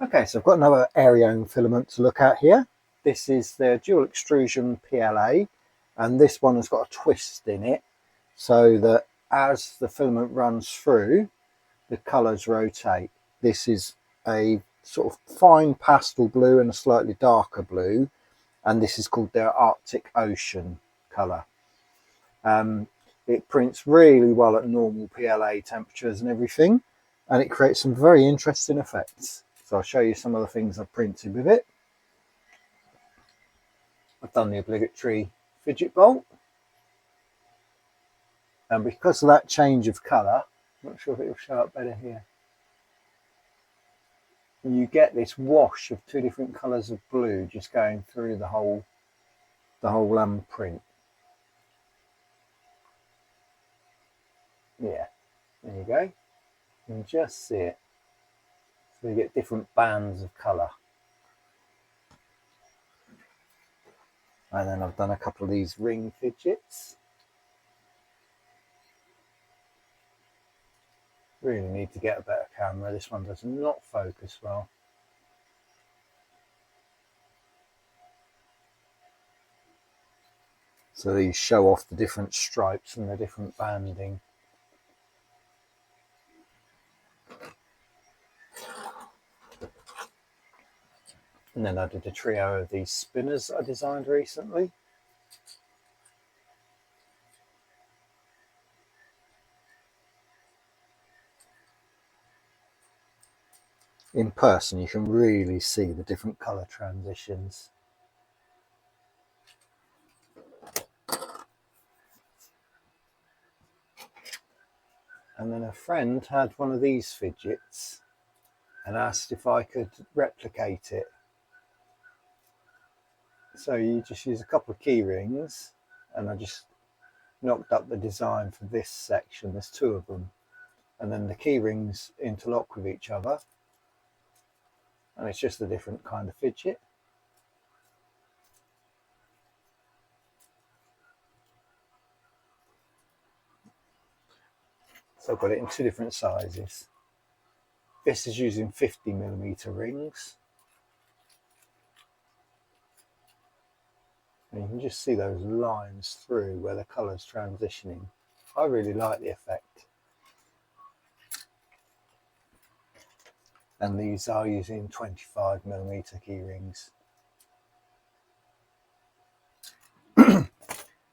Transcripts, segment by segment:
Okay, so I've got another ERYONE filament to look at here. This is the dual extrusion PLA, and this one has got a twist in it so that as the filament runs through, the colours rotate. This is a sort of fine pastel blue and a slightly darker blue, and this is called their Arctic Ocean colour. It prints really well at normal PLA temperatures and everything, and it creates some very interesting effects. So I'll show you some of the things I've printed with it. I've done the obligatory fidget bolt, and because of that change of colour, I'm not sure if it will show up better here, you get this wash of two different colours of blue just going through the whole print. Yeah, there you go. You can just see it. So you get different bands of colour. And then I've done a couple of these ring fidgets. Really need to get a better camera. This one does not focus well. So these show off the different stripes and the different banding. And then I did a trio of these spinners I designed recently. In person, you can really see the different colour transitions. And then a friend had one of these fidgets and asked if I could replicate it. So you just use a couple of key rings, and I just knocked up the design for this section. There's two of them, and then the key rings interlock with each other, and it's just a different kind of fidget. So I've got it in two different sizes. This is using 50mm rings. And you can just see those lines through where the colour's transitioning. I really like the effect. And these are using 25mm key rings.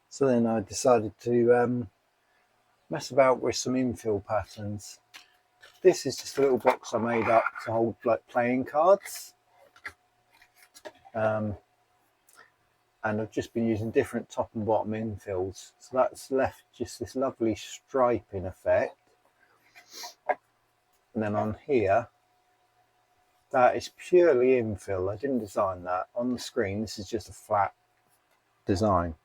So then I decided to mess about with some infill patterns. This is just a little box I made up to hold like playing cards. And I've just been using different top and bottom infills. So that's left just this lovely striping effect. And then on here, that is purely infill. I didn't design that. On the screen, this is just a flat design.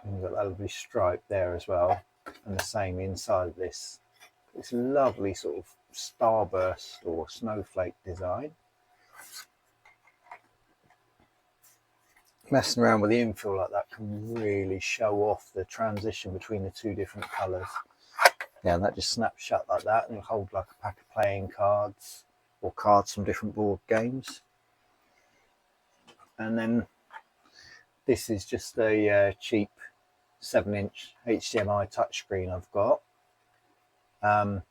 And you've got that lovely stripe there as well. And the same inside of this. It's a lovely sort of starburst or snowflake design. Messing around with the infill like that can really show off the transition between the two different colours. Yeah, and that just snaps shut like that, and it'll hold like a pack of playing cards or cards from different board games. And then this is just a cheap 7-inch HDMI touchscreen I've got. So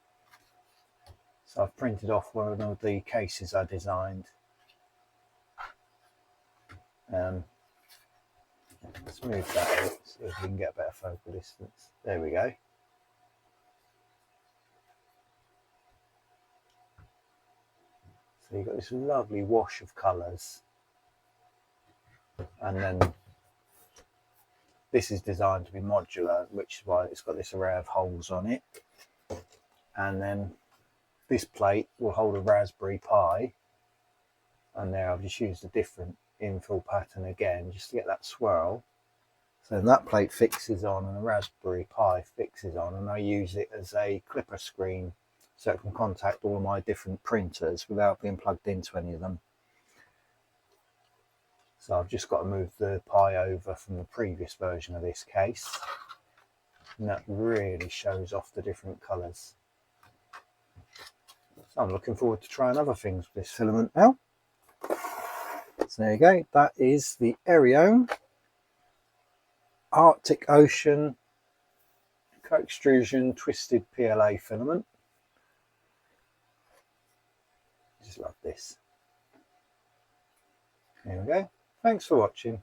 I've printed off one of the cases I designed. Let's move that out, see if we can get a better focal distance. There we go. So you've got this lovely wash of colours. And then this is designed to be modular, which is why it's got this array of holes on it. And then this plate will hold a Raspberry Pi. And there I've just used a different infill pattern again, just to get that swirl. So then that plate fixes on and the Raspberry Pi fixes on, and I use it as a clipper screen so it can contact all of my different printers without being plugged into any of them. So I've just got to move the Pi over from the previous version of this case, and that really shows off the different colours. So I'm looking forward to trying other things with this filament now. So there you go, that is the ERYONE Arctic Ocean co-extrusion twisted PLA filament. Just love this. There we go. Thanks for watching.